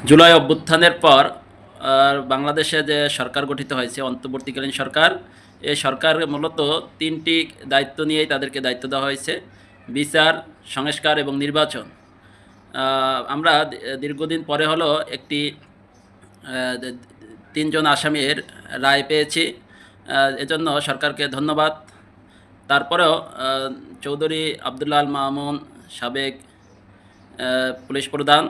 জুলাই অভ্যুত্থানের পর বাংলাদেশে যে সরকার গঠিত হয়েছে অন্তর্বর্তীকালীন সরকার, এই সরকার মূলত ৩টি দায়িত্ব নিয়েই তাদেরকে দায়িত্ব দেওয়া হয়েছে। বিচার, সংস্কার এবং নির্বাচন। আমরা দীর্ঘদিন পরে হলো একটি আ দে ৩ জন আসামির রায় পেয়েছি। এজন্য সরকারকে ধন্যবাদ। তারপরেও চৌধুরী আব্দুল্লাহ আল মামুন, সাবেক পুলিশ প্রধান,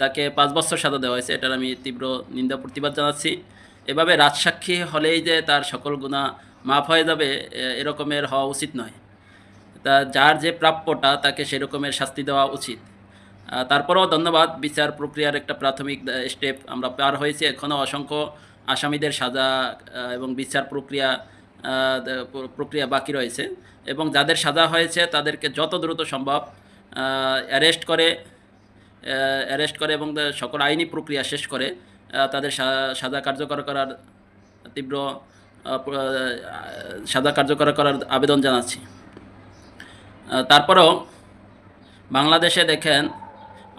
তাকে ৫ বছর সাজা দেওয়া হয়েছে। এটার আমি তীব্র নিন্দা প্রতিবাদ জানাচ্ছি। এভাবে রাজসাক্ষী হলেই যে তার সকল গুনাহ মাফ হয়ে যাবে, এরকমের হওয়া উচিত নয়। যার যে প্রাপ্যটা তাকে সেরকমের শাস্তি দেওয়া উচিত। তারপরেও ধন্যবাদ, বিচার প্রক্রিয়ার একটা প্রাথমিক স্টেপ আমরা পার হয়েছি। এখনও অসংখ্য আসামিদের সাজা এবং বিচার প্রক্রিয়া বাকি রয়েছে, এবং যাদের সাজা হয়েছে তাদেরকে যত দ্রুত সম্ভব অ্যারেস্ট করে এবং সকল আইনি প্রক্রিয়া শেষ করে তাদের সাজা কার্যকর করার তীব্র সাজা কার্যকর করার আবেদন জানাচ্ছি। তারপরেও বাংলাদেশে দেখেন,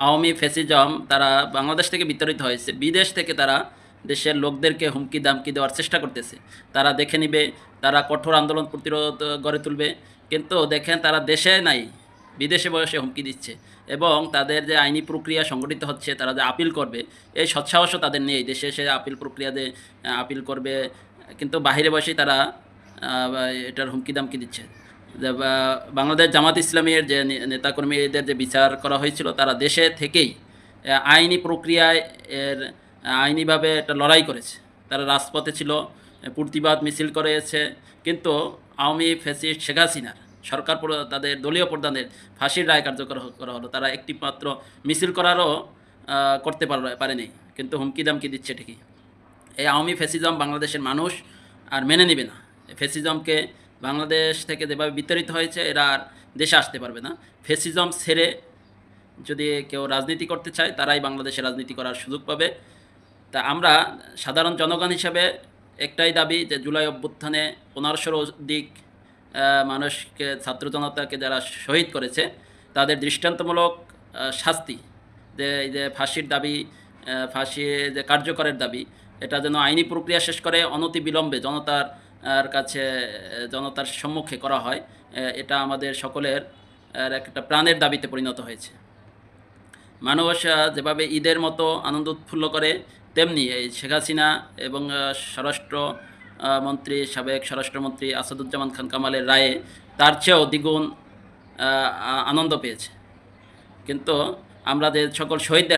আওয়ামী ফ্যাসিজম তারা বাংলাদেশ থেকে বিতাড়িত হয়েছে, বিদেশ থেকে তারা দেশের লোকদেরকে হুমকি দামকি দেওয়ার চেষ্টা করতেছে। তারা দেখে নিবে, তারা কঠোর আন্দোলন প্রতিরোধ গড়ে তুলবে, কিন্তু দেখেন তারা দেশে নাই, বিদেশে বসে হুমকি দিচ্ছে। এবং তাদের যে আইনি প্রক্রিয়া সংগঠিত হচ্ছে, তারা যে আপিল করবে, এই সৎসাহসও তাদের নেই। দেশে এসে আপিল প্রক্রিয়াতে আপিল করবে, কিন্তু বাহিরে বসেই তারা এটার হুমকি দামকি দিচ্ছে। বাংলাদেশ জামাত ইসলামীর যে নেতাকর্মীদের যে বিচার করা হয়েছিল, তারা দেশে থেকেই আইনি প্রক্রিয়ায় আইনিভাবে একটা লড়াই করেছে। তারা রাজপথে ছিল, প্রতিবাদ মিছিল করেছে, কিন্তু আওয়ামী ফ্যাসিস্ট শেখ হাসিনার সরকার তাদের দলীয় প্রধানের ফাঁসির রায় কার্যকর করা হলো। তারা একটি মাত্র মিছিল করারও করতে পারেনি, কিন্তু হুমকি দামকি দিচ্ছে ঠিকই। এই আওয়ামী ফ্যাসিজম বাংলাদেশের মানুষ আর মেনে নেবে না। ফ্যাসিজমকে বাংলাদেশ থেকে যেভাবে বিতাড়িত হয়েছে, এরা আর দেশে আসতে পারবে না। ফ্যাসিজম ছেড়ে যদি কেউ রাজনীতি করতে চায়, তারাই বাংলাদেশে রাজনীতি করার সুযোগ পাবে। তা আমরা সাধারণ জনগণ হিসেবে একটাই দাবি, যে জুলাই অভ্যুত্থানে ১৫০০-র অধিক মানুষকে, ছাত্র জনতাকে যারা শহীদ করেছে, তাদের দৃষ্টান্তমূলক শাস্তি, এই যে ফাঁসির দাবি, ফাঁসি যে কার্যকরের দাবি, এটা যেন আইনি প্রক্রিয়া শেষ করে অনতিবিলম্বে জনতার সম্মুখে করা হয়। এটা আমাদের সকলের একটা প্রাণের দাবিতে পরিণত হয়েছে। মানুষ যেভাবে ঈদের মতো আনন্দ উৎফুল্ল করে, তেমনি এই শেখ হাসিনা এবং সাবেক স্বরাষ্ট্রমন্ত্রী আসাদুজ্জামান খান কামালের রায়ে তার চেয়েও দ্বিগুণ আনন্দ পেয়েছে। কিন্তু আমরা যে সকল শহীদদের